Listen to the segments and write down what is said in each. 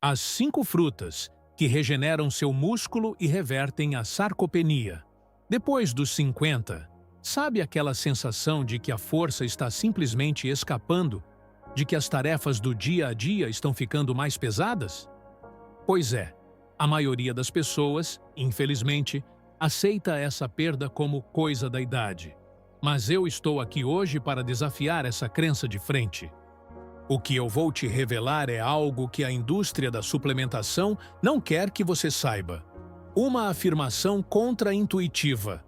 As 5 frutas que regeneram seu músculo e revertem a sarcopenia. Depois dos 50, sabe aquela sensação de que a força está simplesmente escapando? De que as tarefas do dia a dia estão ficando mais pesadas? Pois é, a maioria das pessoas, infelizmente, aceita essa perda como coisa da idade. Mas eu estou aqui hoje para desafiar essa crença de frente. O que eu vou te revelar é algo que a indústria da suplementação não quer que você saiba. Uma afirmação contra-intuitiva.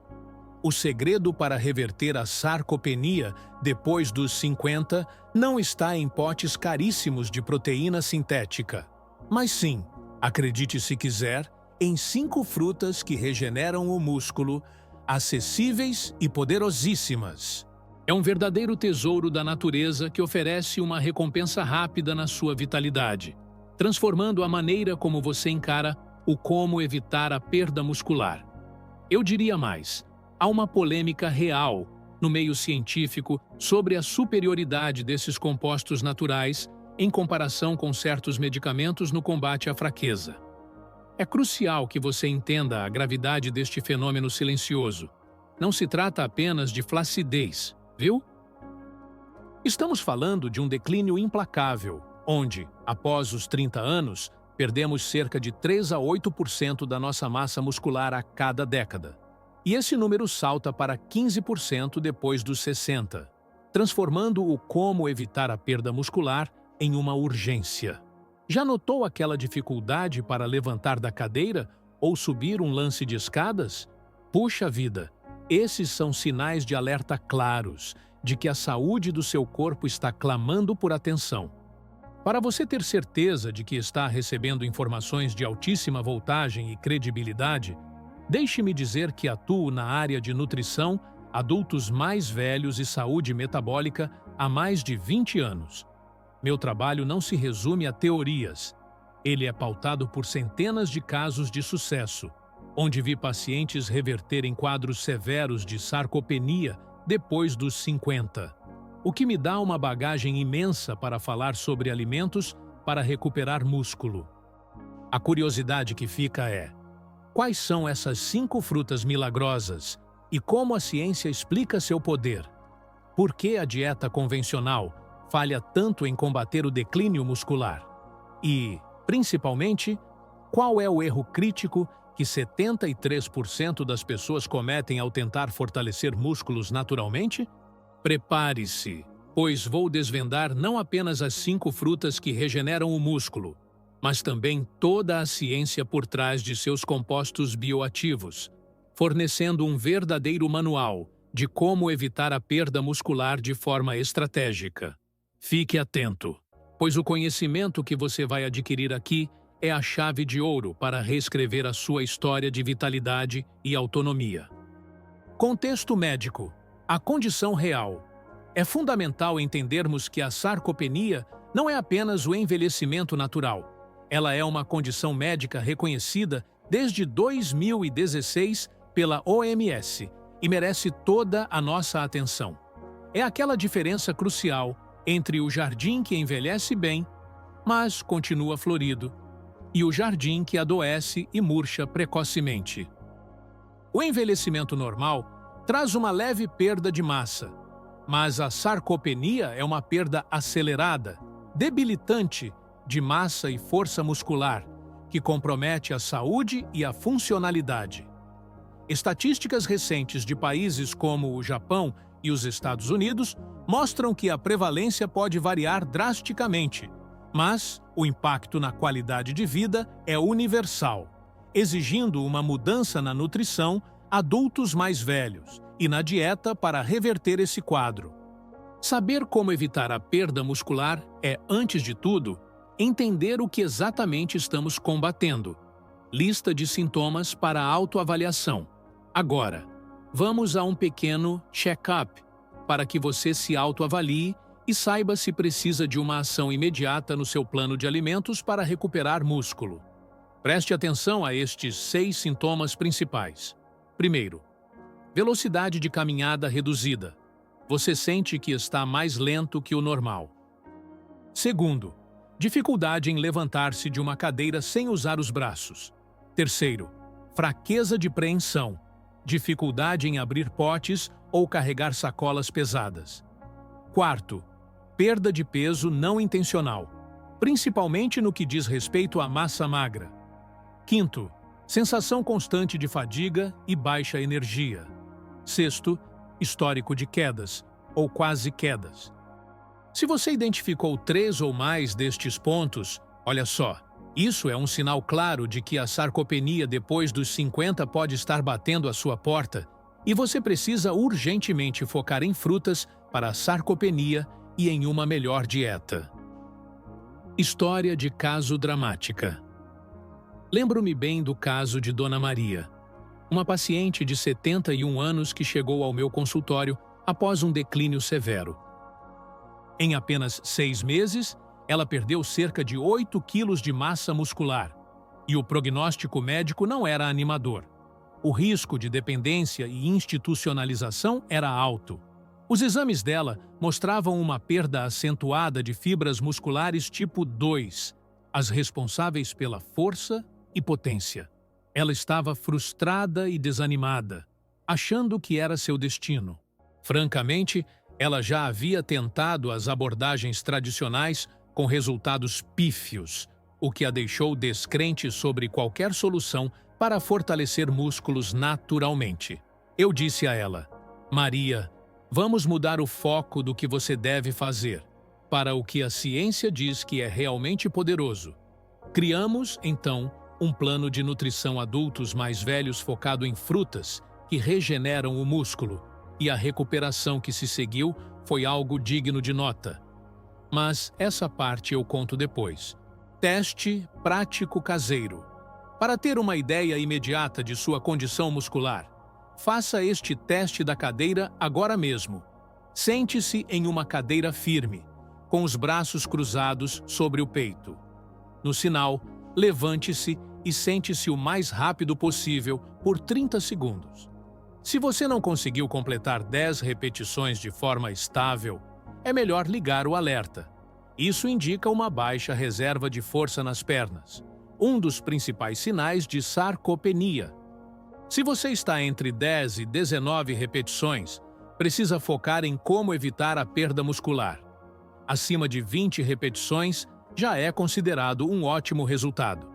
O segredo para reverter a sarcopenia depois dos 50 não está em potes caríssimos de proteína sintética, mas sim, acredite se quiser, em 5 frutas que regeneram o músculo, acessíveis e poderosíssimas. É um verdadeiro tesouro da natureza que oferece uma recompensa rápida na sua vitalidade, transformando a maneira como você encara o como evitar a perda muscular. Eu diria mais, há uma polêmica real no meio científico sobre a superioridade desses compostos naturais em comparação com certos medicamentos no combate à fraqueza. É crucial que você entenda a gravidade deste fenômeno silencioso. Não se trata apenas de flacidez, viu? Estamos falando de um declínio implacável, onde, após os 30 anos, perdemos cerca de 3 a 8% da nossa massa muscular a cada década. E esse número salta para 15% depois dos 60, transformando o como evitar a perda muscular em uma urgência. Já notou aquela dificuldade para levantar da cadeira ou subir um lance de escadas? Puxa vida! Esses são sinais de alerta claros de que a saúde do seu corpo está clamando por atenção. Para você ter certeza de que está recebendo informações de altíssima voltagem e credibilidade, deixe-me dizer que atuo na área de nutrição, adultos mais velhos e saúde metabólica há mais de 20 anos. Meu trabalho não se resume a teorias. Ele é pautado por centenas de casos de sucesso, onde vi pacientes reverterem quadros severos de sarcopenia depois dos 50, o que me dá uma bagagem imensa para falar sobre alimentos para recuperar músculo. A curiosidade que fica é: quais são essas 5 frutas milagrosas e como a ciência explica seu poder? Por que a dieta convencional falha tanto em combater o declínio muscular? E, principalmente, qual é o erro crítico que 73% das pessoas cometem ao tentar fortalecer músculos naturalmente? Prepare-se, pois vou desvendar não apenas as 5 frutas que regeneram o músculo, mas também toda a ciência por trás de seus compostos bioativos, fornecendo um verdadeiro manual de como evitar a perda muscular de forma estratégica. Fique atento, pois o conhecimento que você vai adquirir aqui é a chave de ouro para reescrever a sua história de vitalidade e autonomia. Contexto médico. A condição real. É fundamental entendermos que a sarcopenia não é apenas o envelhecimento natural. Ela é uma condição médica reconhecida desde 2016 pela OMS e merece toda a nossa atenção. É aquela diferença crucial entre o jardim que envelhece bem, mas continua florido, e o jardim que adoece e murcha precocemente. O envelhecimento normal traz uma leve perda de massa, mas a sarcopenia é uma perda acelerada, debilitante de massa e força muscular, que compromete a saúde e a funcionalidade. Estatísticas recentes de países como o Japão e os Estados Unidos mostram que a prevalência pode variar drasticamente, mas o impacto na qualidade de vida é universal, exigindo uma mudança na nutrição, adultos mais velhos e na dieta para reverter esse quadro. Saber como evitar a perda muscular é, antes de tudo, entender o que exatamente estamos combatendo. Lista de sintomas para autoavaliação. Agora, vamos a um pequeno check-up para que você se autoavalie e saiba se precisa de uma ação imediata no seu plano de alimentos para recuperar músculo. Preste atenção a estes 6 sintomas principais. Primeiro, velocidade de caminhada reduzida. Você sente que está mais lento que o normal. Segundo, Dificuldade em levantar-se de uma cadeira sem usar os braços. Terceiro, fraqueza de preensão. Dificuldade em abrir potes ou carregar sacolas pesadas. Quarto, perda de peso não intencional, principalmente no que diz respeito à massa magra. Quinto, sensação constante de fadiga e baixa energia. Sexto, histórico de quedas ou quase quedas. Se você identificou 3 ou mais destes pontos, olha só, isso é um sinal claro de que a sarcopenia depois dos 50 pode estar batendo à sua porta e você precisa urgentemente focar em frutas para a sarcopenia e em uma melhor dieta. História de caso dramática. Lembro-me bem do caso de Dona Maria, uma paciente de 71 anos que chegou ao meu consultório após um declínio severo. Em apenas 6 meses, ela perdeu cerca de 8 quilos de massa muscular, e o prognóstico médico não era animador. O risco de dependência e institucionalização era alto. Os exames dela mostravam uma perda acentuada de fibras musculares tipo 2, as responsáveis pela força e potência. Ela estava frustrada e desanimada, achando que era seu destino. Francamente, ela já havia tentado as abordagens tradicionais com resultados pífios, o que a deixou descrente sobre qualquer solução para fortalecer músculos naturalmente. Eu disse a ela: Maria, vamos mudar o foco do que você deve fazer para o que a ciência diz que é realmente poderoso. Criamos, então, um plano de nutrição adultos mais velhos focado em frutas que regeneram o músculo, e a recuperação que se seguiu foi algo digno de nota. Mas essa parte eu conto depois. Teste prático caseiro. Para ter uma ideia imediata de sua condição muscular, faça este teste da cadeira agora mesmo. Sente-se em uma cadeira firme, com os braços cruzados sobre o peito. No sinal, levante-se e sente-se o mais rápido possível por 30 segundos. Se você não conseguiu completar 10 repetições de forma estável, é melhor ligar o alerta. Isso indica uma baixa reserva de força nas pernas, um dos principais sinais de sarcopenia. Se você está entre 10 e 19 repetições, precisa focar em como evitar a perda muscular. Acima de 20 repetições já é considerado um ótimo resultado.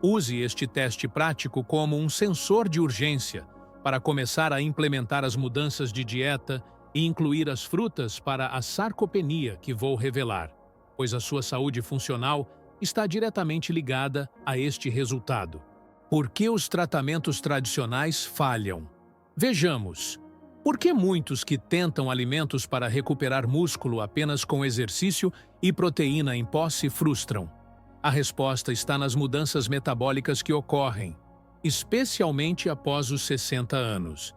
Use este teste prático como um sensor de urgência para começar a implementar as mudanças de dieta e incluir as frutas para a sarcopenia que vou revelar, pois a sua saúde funcional está diretamente ligada a este resultado. Por que os tratamentos tradicionais falham? Vejamos. Por que muitos que tentam alimentos para recuperar músculo apenas com exercício e proteína em pó se frustram? A resposta está nas mudanças metabólicas que ocorrem, especialmente após os 60 anos.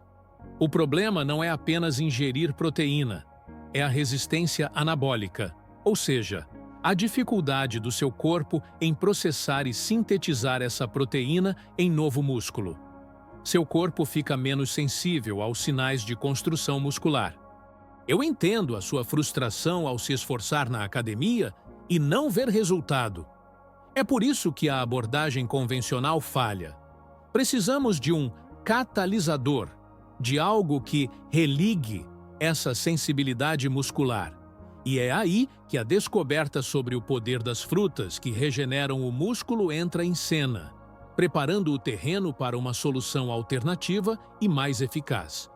O problema não é apenas ingerir proteína, é a resistência anabólica, ou seja, a dificuldade do seu corpo em processar e sintetizar essa proteína em novo músculo. Seu corpo fica menos sensível aos sinais de construção muscular. Eu entendo a sua frustração ao se esforçar na academia e não ver resultado. É por isso que a abordagem convencional falha. Precisamos de um catalisador, de algo que religue essa sensibilidade muscular. E é aí que a descoberta sobre o poder das frutas que regeneram o músculo entra em cena, preparando o terreno para uma solução alternativa e mais eficaz.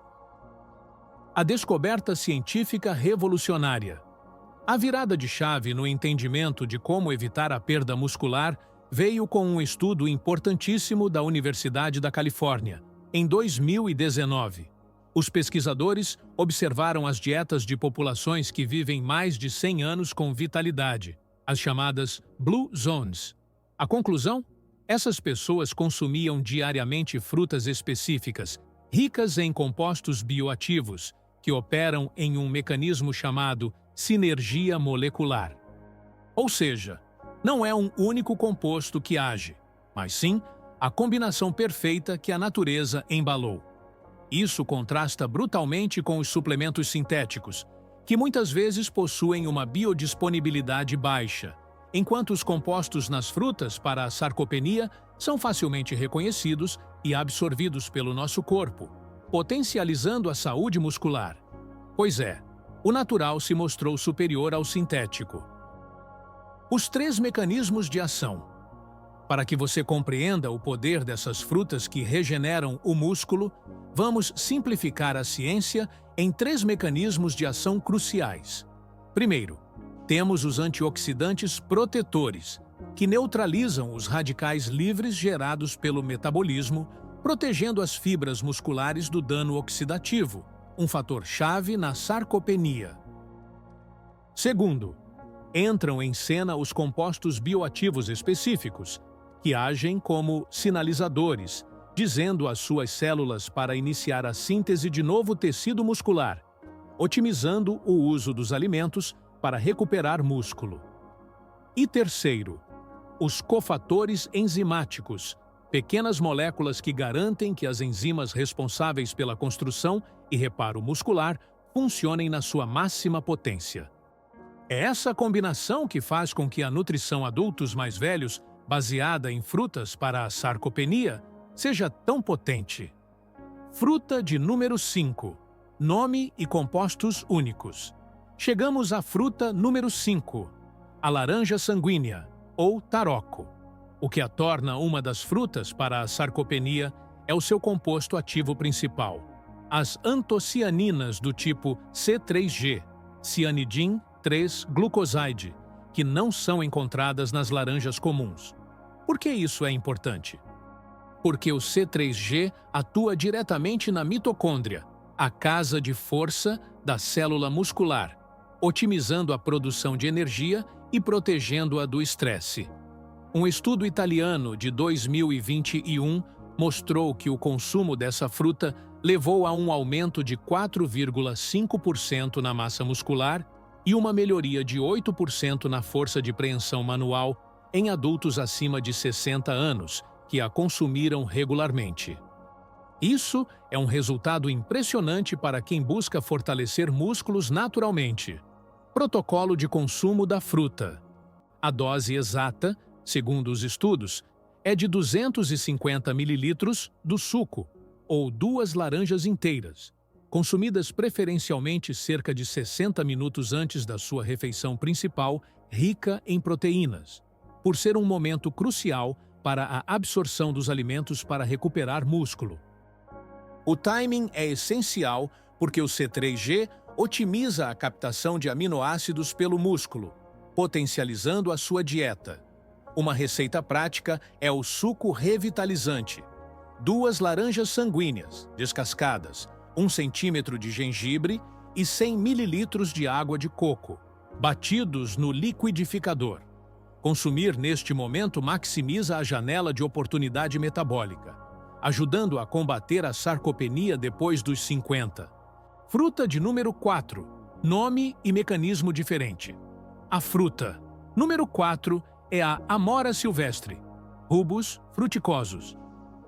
A descoberta científica revolucionária. A virada de chave no entendimento de como evitar a perda muscular veio com um estudo importantíssimo da Universidade da Califórnia, em 2019. Os pesquisadores observaram as dietas de populações que vivem mais de 100 anos com vitalidade, as chamadas Blue Zones. A conclusão? Essas pessoas consumiam diariamente frutas específicas, ricas em compostos bioativos, que operam em um mecanismo chamado sinergia molecular. Ou seja, não é um único composto que age, mas sim a combinação perfeita que a natureza embalou. Isso contrasta brutalmente com os suplementos sintéticos, que muitas vezes possuem uma biodisponibilidade baixa enquanto os compostos nas frutas para a sarcopenia são facilmente reconhecidos e absorvidos pelo nosso corpo, potencializando a saúde muscular. Pois é, o natural se mostrou superior ao sintético. Os 3 mecanismos de ação. Para que você compreenda o poder dessas frutas que regeneram o músculo, vamos simplificar a ciência em 3 mecanismos de ação cruciais. Primeiro, temos os antioxidantes protetores, que neutralizam os radicais livres gerados pelo metabolismo, protegendo as fibras musculares do dano oxidativo, um fator-chave na sarcopenia. Segundo, entram em cena os compostos bioativos específicos, que agem como sinalizadores, dizendo às suas células para iniciar a síntese de novo tecido muscular, otimizando o uso dos alimentos para recuperar músculo. E terceiro, os cofatores enzimáticos, pequenas moléculas que garantem que as enzimas responsáveis pela construção e reparo muscular funcionem na sua máxima potência. É essa combinação que faz com que a nutrição adultos mais velhos, baseada em frutas para a sarcopenia, seja tão potente. Fruta de número 5. Nome e compostos únicos. Chegamos à fruta número 5, a laranja sanguínea, ou taroco. O que a torna uma das frutas para a sarcopenia é o seu composto ativo principal, as antocianinas do tipo C3G, cianidin 3-glucoside, que não são encontradas nas laranjas comuns. Por que isso é importante? Porque o C3G atua diretamente na mitocôndria, a casa de força da célula muscular, otimizando a produção de energia e protegendo-a do estresse. Um estudo italiano de 2021 mostrou que o consumo dessa fruta levou a um aumento de 4,5% na massa muscular e uma melhoria de 8% na força de preensão manual em adultos acima de 60 anos que a consumiram regularmente. Isso é um resultado impressionante para quem busca fortalecer músculos naturalmente. Protocolo de consumo da fruta. A dose exata, segundo os estudos, é de 250 ml do suco, ou 2 laranjas inteiras, consumidas preferencialmente cerca de 60 minutos antes da sua refeição principal, rica em proteínas, por ser um momento crucial para a absorção dos alimentos para recuperar músculo. O timing é essencial porque o C3G otimiza a captação de aminoácidos pelo músculo, potencializando a sua dieta. Uma receita prática é o suco revitalizante. 2 laranjas sanguíneas, descascadas, 1 centímetro de gengibre e 100 ml de água de coco, batidos no liquidificador. Consumir neste momento maximiza a janela de oportunidade metabólica, ajudando a combater a sarcopenia depois dos 50. Fruta de número 4. Nome e mecanismo diferente. A fruta. Número 4 é a Amora silvestre, Rubus fruticosus.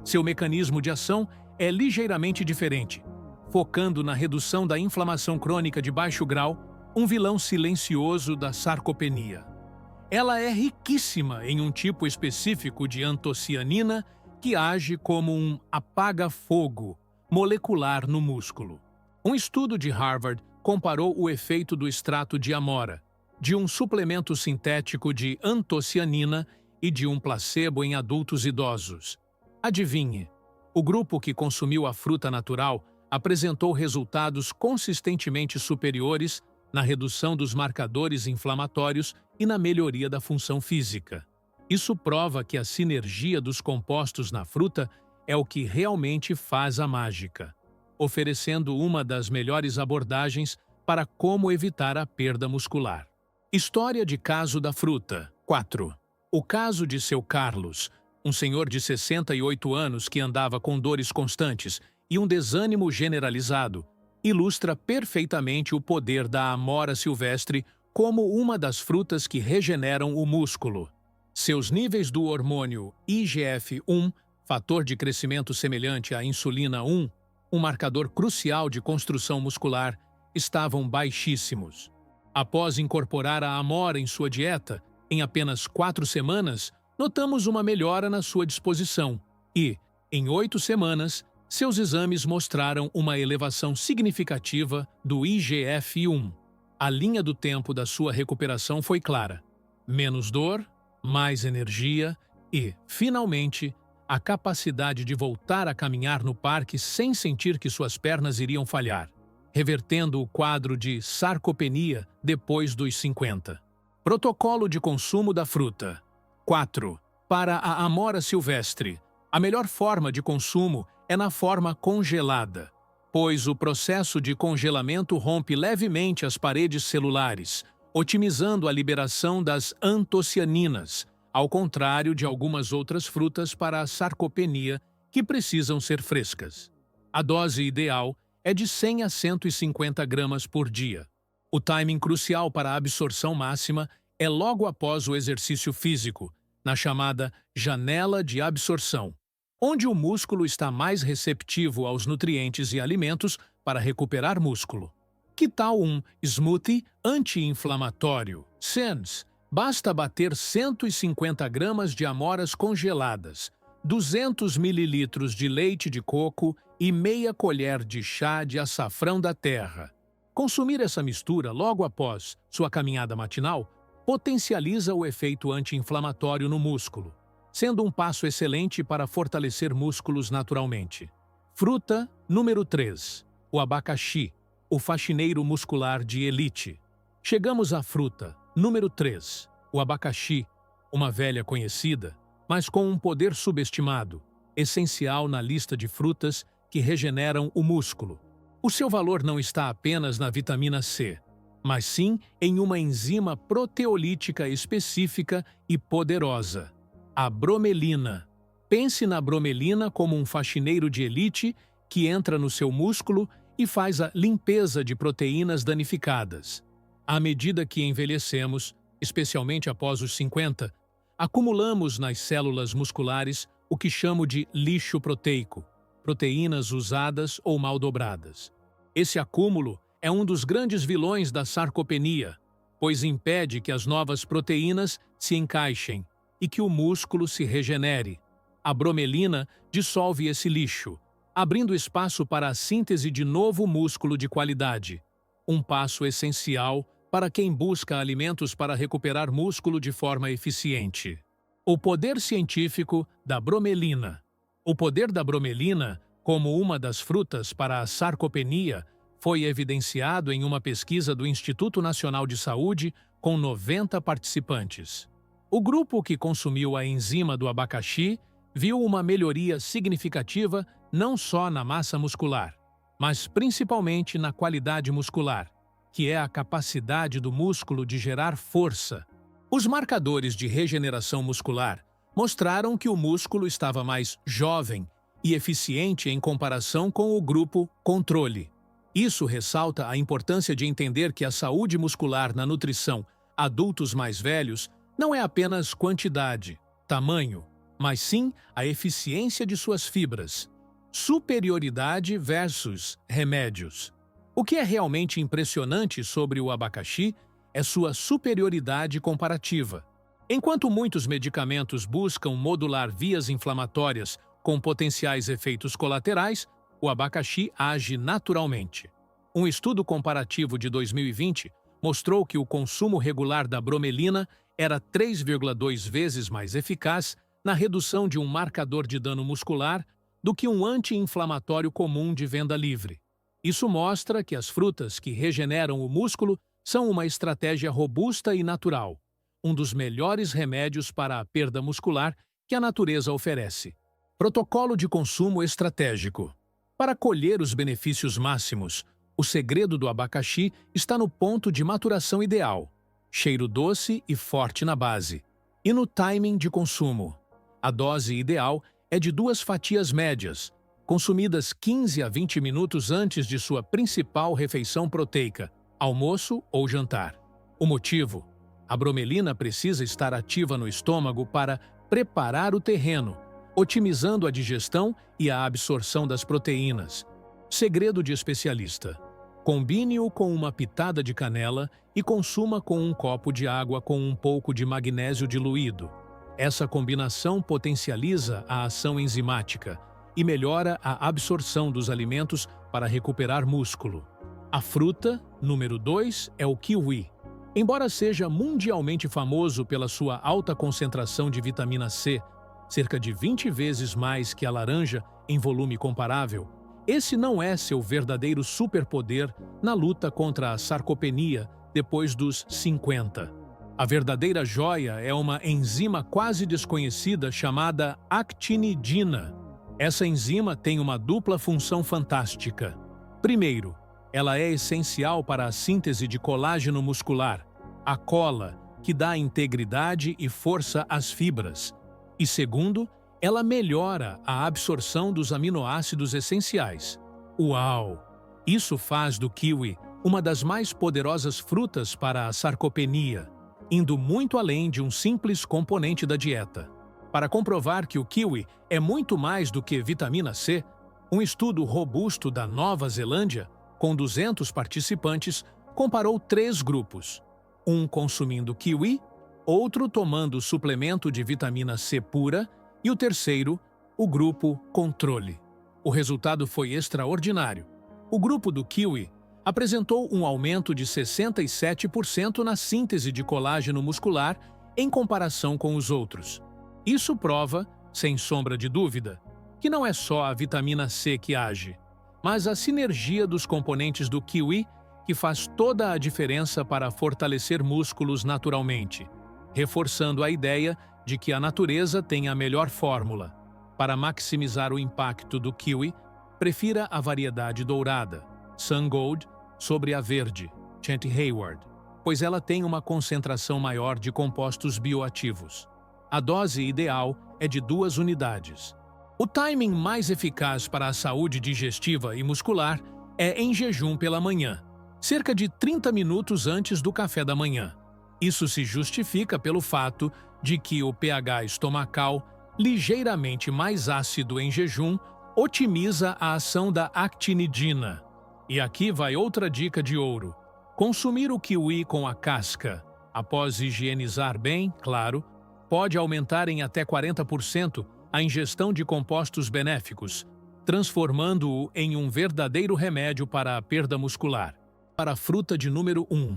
Seu mecanismo de ação é ligeiramente diferente, focando na redução da inflamação crônica de baixo grau, um vilão silencioso da sarcopenia. Ela é riquíssima em um tipo específico de antocianina que age como um apaga-fogo molecular no músculo. Um estudo de Harvard comparou o efeito do extrato de amora, de um suplemento sintético de antocianina e de um placebo em adultos idosos. Adivinhe, o grupo que consumiu a fruta natural apresentou resultados consistentemente superiores na redução dos marcadores inflamatórios e na melhoria da função física. Isso prova que a sinergia dos compostos na fruta é o que realmente faz a mágica, oferecendo uma das melhores abordagens para como evitar a perda muscular. História de caso da fruta. 4. O caso de seu Carlos, um senhor de 68 anos que andava com dores constantes e um desânimo generalizado, ilustra perfeitamente o poder da Amora silvestre como uma das frutas que regeneram o músculo. Seus níveis do hormônio IGF-1, fator de crescimento semelhante à insulina 1, um marcador crucial de construção muscular, estavam baixíssimos. Após incorporar a amora em sua dieta, Em apenas 4 semanas, notamos uma melhora na sua disposição e, em 8 semanas, seus exames mostraram uma elevação significativa do IGF-1. A linha do tempo da sua recuperação foi clara. Menos dor, mais energia e, finalmente, a capacidade de voltar a caminhar no parque sem sentir que suas pernas iriam falhar, revertendo o quadro de sarcopenia depois dos 50. Protocolo de consumo da fruta. 4. Para a amora silvestre, a melhor forma de consumo é na forma congelada, pois o processo de congelamento rompe levemente as paredes celulares, otimizando a liberação das antocianinas, ao contrário de algumas outras frutas para a sarcopenia que precisam ser frescas. A dose ideal é de 100 a 150 gramas por dia. O timing crucial para a absorção máxima é logo após o exercício físico, na chamada janela de absorção, onde o músculo está mais receptivo aos nutrientes e alimentos para recuperar músculo. Que tal um smoothie anti-inflamatório? SENS. Basta bater 150 gramas de amoras congeladas, 200 ml de leite de coco e meia colher de chá de açafrão da terra. Consumir essa mistura logo após sua caminhada matinal potencializa o efeito anti-inflamatório no músculo, sendo um passo excelente para fortalecer músculos naturalmente. Fruta número 3. O abacaxi, o faxineiro muscular de elite. Chegamos à fruta número 3. O abacaxi, uma velha conhecida, mas com um poder subestimado, essencial na lista de frutas que regeneram o músculo. O seu valor não está apenas na vitamina C, mas sim em uma enzima proteolítica específica e poderosa. A bromelina. Pense na bromelina como um faxineiro de elite que entra no seu músculo e faz a limpeza de proteínas danificadas. À medida que envelhecemos, especialmente após os 50, acumulamos nas células musculares o que chamo de lixo proteico, proteínas usadas ou mal dobradas. Esse acúmulo é um dos grandes vilões da sarcopenia, pois impede que as novas proteínas se encaixem e que o músculo se regenere. A bromelina dissolve esse lixo, abrindo espaço para a síntese de novo músculo de qualidade, um passo essencial para quem busca alimentos para recuperar músculo de forma eficiente. O poder científico da bromelina. O poder da bromelina, como uma das frutas para a sarcopenia, foi evidenciado em uma pesquisa do Instituto Nacional de Saúde com 90 participantes. O grupo que consumiu a enzima do abacaxi viu uma melhoria significativa não só na massa muscular, mas principalmente na qualidade muscular, que é a capacidade do músculo de gerar força. Os marcadores de regeneração muscular mostraram que o músculo estava mais jovem e eficiente em comparação com o grupo controle. Isso ressalta a importância de entender que a saúde muscular na nutrição adultos mais velhos não é apenas quantidade, tamanho, mas sim a eficiência de suas fibras. Superioridade versus remédios. O que é realmente impressionante sobre o abacaxi é sua superioridade comparativa. Enquanto muitos medicamentos buscam modular vias inflamatórias com potenciais efeitos colaterais, o abacaxi age naturalmente. Um estudo comparativo de 2020 mostrou que o consumo regular da bromelina era 3,2 vezes mais eficaz na redução de um marcador de dano muscular do que um anti-inflamatório comum de venda livre. Isso mostra que as frutas que regeneram o músculo são uma estratégia robusta e natural, um dos melhores remédios para a perda muscular que a natureza oferece. Protocolo de consumo estratégico. Para colher os benefícios máximos, o segredo do abacaxi está no ponto de maturação ideal, cheiro doce e forte na base, e no timing de consumo. A dose ideal é de 2 fatias médias, consumidas 15 a 20 minutos antes de sua principal refeição proteica, almoço ou jantar. O motivo? A bromelina precisa estar ativa no estômago para preparar o terreno, otimizando a digestão e a absorção das proteínas. Segredo de especialista. Combine-o com uma pitada de canela e consuma com um copo de água com um pouco de magnésio diluído. Essa combinação potencializa a ação enzimática e melhora a absorção dos alimentos para recuperar músculo. A fruta, número 2, é o kiwi. Embora seja mundialmente famoso pela sua alta concentração de vitamina C, cerca de 20 vezes mais que a laranja em volume comparável, esse não é seu verdadeiro superpoder na luta contra a sarcopenia depois dos 50. A verdadeira joia é uma enzima quase desconhecida chamada actinidina. Essa enzima tem uma dupla função fantástica. Primeiro, ela é essencial para a síntese de colágeno muscular, a cola, que dá integridade e força às fibras. E segundo, ela melhora a absorção dos aminoácidos essenciais. Uau! Isso faz do kiwi uma das mais poderosas frutas para a sarcopenia, indo muito além de um simples componente da dieta. Para comprovar que o kiwi é muito mais do que vitamina C, um estudo robusto da Nova Zelândia, com 200 participantes, comparou 3 grupos. Um consumindo kiwi, outro tomando suplemento de vitamina C pura e o terceiro, o grupo controle. O resultado foi extraordinário. O grupo do kiwi apresentou um aumento de 67% na síntese de colágeno muscular em comparação com os outros. Isso prova, sem sombra de dúvida, que não é só a vitamina C que age, mas a sinergia dos componentes do kiwi que faz toda a diferença para fortalecer músculos naturalmente, reforçando a ideia de que a natureza tem a melhor fórmula. Para maximizar o impacto do kiwi, prefira a variedade dourada, Sun Gold, sobre a verde, Chant Hayward, pois ela tem uma concentração maior de compostos bioativos. A dose ideal é de 2 unidades. O timing mais eficaz para a saúde digestiva e muscular é em jejum pela manhã, cerca de 30 minutos antes do café da manhã. Isso se justifica pelo fato de que o pH estomacal, ligeiramente mais ácido em jejum, otimiza a ação da actinidina. E aqui vai outra dica de ouro. Consumir o kiwi com a casca, após higienizar bem, claro, pode aumentar em até 40% a ingestão de compostos benéficos, transformando-o em um verdadeiro remédio para a perda muscular. Para a fruta de número 1.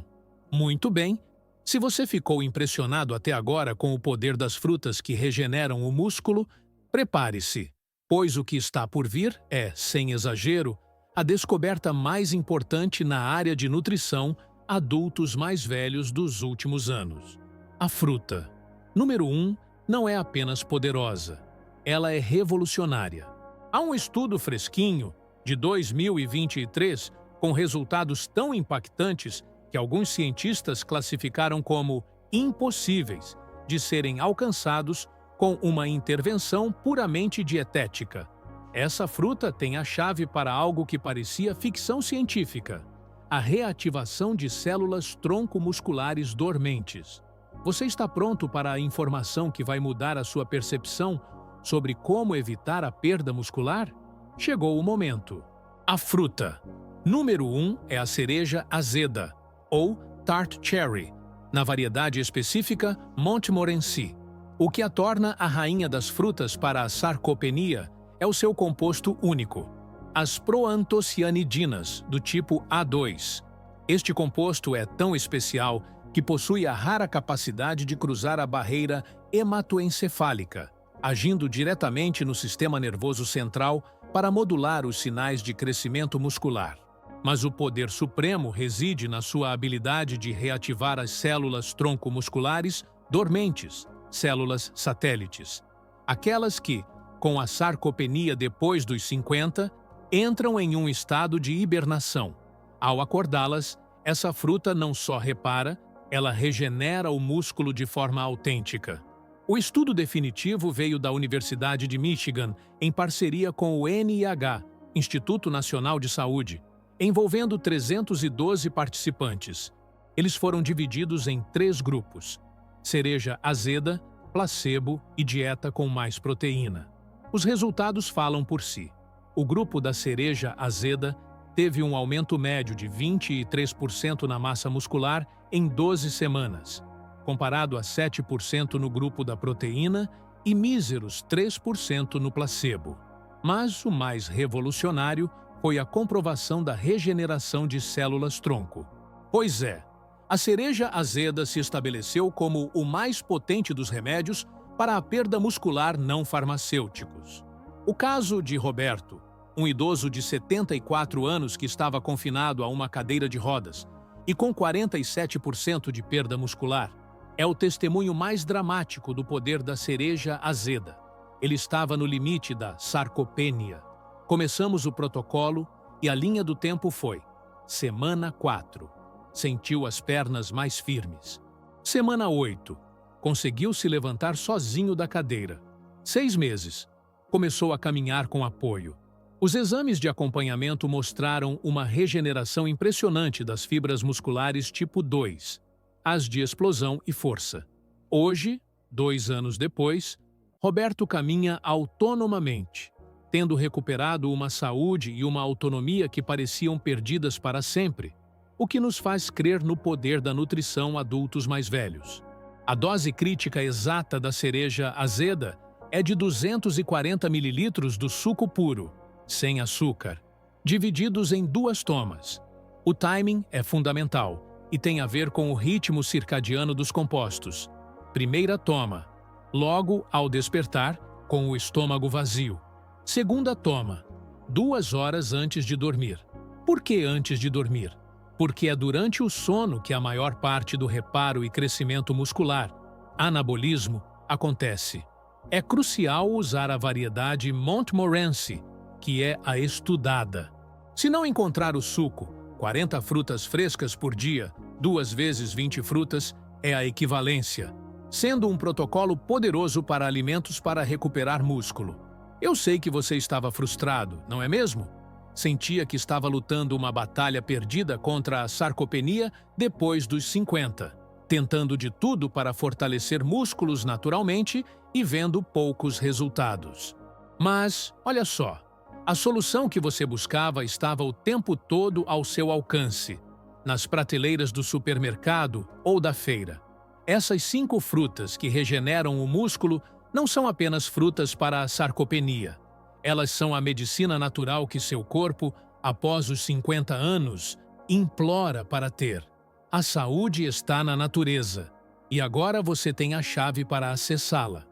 Muito bem. Se você ficou impressionado até agora com o poder das frutas que regeneram o músculo, prepare-se, pois o que está por vir é, sem exagero, a descoberta mais importante na área de nutrição adultos mais velhos dos últimos anos. A fruta. Número 1 não é apenas poderosa, ela é revolucionária. Há um estudo fresquinho, de 2023, com resultados tão impactantes que alguns cientistas classificaram como impossíveis de serem alcançados com uma intervenção puramente dietética. Essa fruta tem a chave para algo que parecia ficção científica: a reativação de células tronco-musculares dormentes. Você está pronto para a informação que vai mudar a sua percepção sobre como evitar a perda muscular? Chegou o momento. A fruta. Número 1 é a cereja azeda, ou tart cherry, na variedade específica Montmorency. O que a torna a rainha das frutas para a sarcopenia é o seu composto único, as proantocianidinas, do tipo A2. Este composto é tão especial que possui a rara capacidade de cruzar a barreira hematoencefálica, agindo diretamente no sistema nervoso central para modular os sinais de crescimento muscular. Mas o poder supremo reside na sua habilidade de reativar as células tronco-musculares dormentes, células satélites. Aquelas que, com a sarcopenia depois dos 50, entram em um estado de hibernação. Ao acordá-las, essa fruta não só repara, ela regenera o músculo de forma autêntica. O estudo definitivo veio da Universidade de Michigan, em parceria com o NIH, Instituto Nacional de Saúde, envolvendo 312 participantes. Eles foram divididos em 3 grupos: cereja azeda, placebo e dieta com mais proteína. Os resultados falam por si. O grupo da cereja azeda teve um aumento médio de 23% na massa muscular em 12 semanas, comparado a 7% no grupo da proteína e míseros 3% no placebo. Mas o mais revolucionário foi a comprovação da regeneração de células-tronco. Pois é, a cereja azeda se estabeleceu como o mais potente dos remédios para a perda muscular não farmacêuticos. O caso de Roberto, um idoso de 74 anos que estava confinado a uma cadeira de rodas e com 47% de perda muscular, é o testemunho mais dramático do poder da cereja azeda. Ele estava no limite da sarcopenia. Começamos o protocolo e a linha do tempo foi: semana 4. Sentiu as pernas mais firmes. Semana 8. Conseguiu se levantar sozinho da cadeira. 6 meses. Começou a caminhar com apoio. Os exames de acompanhamento mostraram uma regeneração impressionante das fibras musculares tipo 2, as de explosão e força. Hoje, 2 anos depois, Roberto caminha autonomamente, tendo recuperado uma saúde e uma autonomia que pareciam perdidas para sempre, o que nos faz crer no poder da nutrição adultos mais velhos. A dose crítica exata da cereja azeda é de 240 ml do suco puro, sem açúcar, divididos em 2 tomas. O timing é fundamental e tem a ver com o ritmo circadiano dos compostos. Primeira toma, logo ao despertar, com o estômago vazio. Segunda toma, 2 horas antes de dormir. Por que antes de dormir? Porque é durante o sono que a maior parte do reparo e crescimento muscular, anabolismo, acontece. É crucial usar a variedade Montmorency, que é a estudada. Se não encontrar o suco, 40 frutas frescas por dia, 2 vezes 20 frutas, é a equivalência, sendo um protocolo poderoso para alimentos para recuperar músculo. Eu sei que você estava frustrado, não é mesmo? Sentia que estava lutando uma batalha perdida contra a sarcopenia depois dos 50, tentando de tudo para fortalecer músculos naturalmente e vendo poucos resultados. Mas, olha só, a solução que você buscava estava o tempo todo ao seu alcance, nas prateleiras do supermercado ou da feira. Essas 5 frutas que regeneram o músculo não são apenas frutas para a sarcopenia. Elas são a medicina natural que seu corpo, após os 50 anos, implora para ter. A saúde está na natureza, e agora você tem a chave para acessá-la.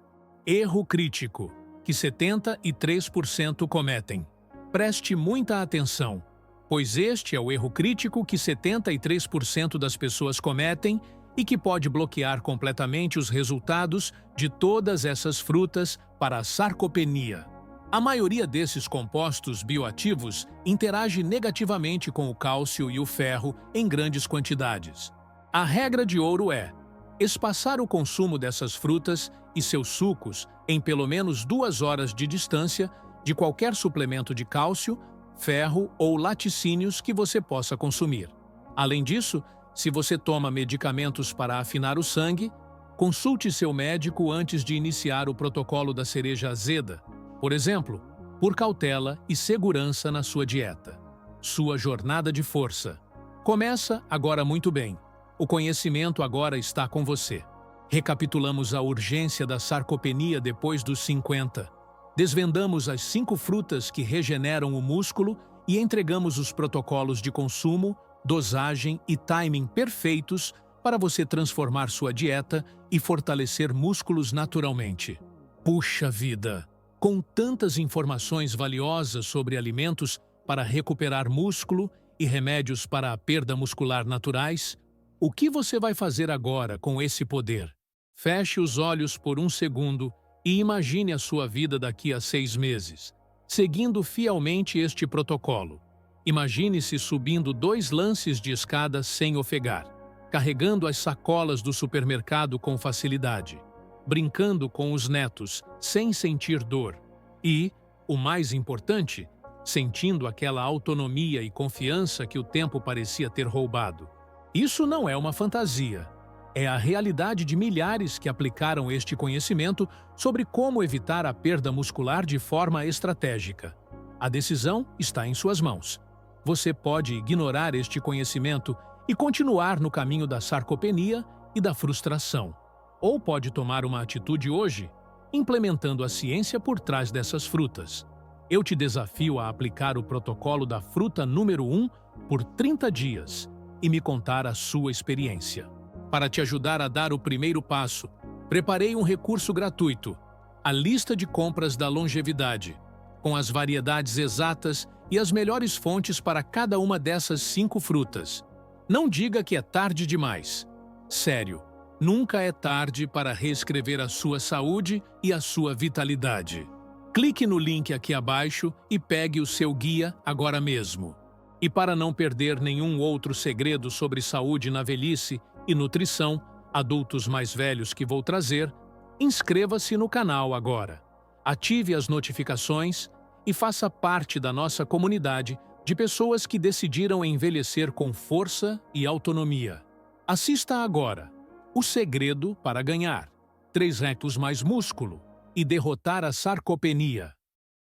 Erro crítico, que 73% cometem. Preste muita atenção, pois este é o erro crítico que 73% das pessoas cometem e que pode bloquear completamente os resultados de todas essas frutas para a sarcopenia. A maioria desses compostos bioativos interage negativamente com o cálcio e o ferro em grandes quantidades. A regra de ouro é espaçar o consumo dessas frutas e seus sucos em pelo menos 2 horas de distância de qualquer suplemento de cálcio, ferro ou laticínios que você possa consumir. Além disso, se você toma medicamentos para afinar o sangue, consulte seu médico antes de iniciar o protocolo da cereja azeda, por exemplo, por cautela e segurança na sua dieta. Sua jornada de força começa agora muito bem. O conhecimento agora está com você. Recapitulamos a urgência da sarcopenia depois dos 50. Desvendamos as 5 frutas que regeneram o músculo e entregamos os protocolos de consumo, dosagem e timing perfeitos para você transformar sua dieta e fortalecer músculos naturalmente. Puxa vida! Com tantas informações valiosas sobre alimentos para recuperar músculo e remédios para a perda muscular naturais, o que você vai fazer agora com esse poder? Feche os olhos por um segundo e imagine a sua vida daqui a 6 meses, seguindo fielmente este protocolo. Imagine-se subindo 2 lances de escada sem ofegar, carregando as sacolas do supermercado com facilidade, brincando com os netos sem sentir dor e, o mais importante, sentindo aquela autonomia e confiança que o tempo parecia ter roubado. Isso não é uma fantasia. É a realidade de milhares que aplicaram este conhecimento sobre como evitar a perda muscular de forma estratégica. A decisão está em suas mãos. você pode ignorar este conhecimento e continuar no caminho da sarcopenia e da frustração. Ou pode tomar uma atitude hoje, implementando a ciência por trás dessas frutas. Eu te desafio a aplicar o protocolo da fruta número 1 por 30 dias e me contar a sua experiência. Para te ajudar a dar o primeiro passo, preparei um recurso gratuito, a lista de compras da longevidade, com as variedades exatas e as melhores fontes para cada uma dessas 5 frutas. Não diga que é tarde demais. Sério, nunca é tarde para reescrever a sua saúde e a sua vitalidade. Clique no link aqui abaixo e pegue o seu guia agora mesmo. E para não perder nenhum outro segredo sobre saúde na velhice e nutrição, adultos mais velhos que vou trazer, inscreva-se no canal agora. Ative as notificações e faça parte da nossa comunidade de pessoas que decidiram envelhecer com força e autonomia. Assista agora O Segredo para Ganhar 3 Rectos mais Músculo e derrotar a sarcopenia.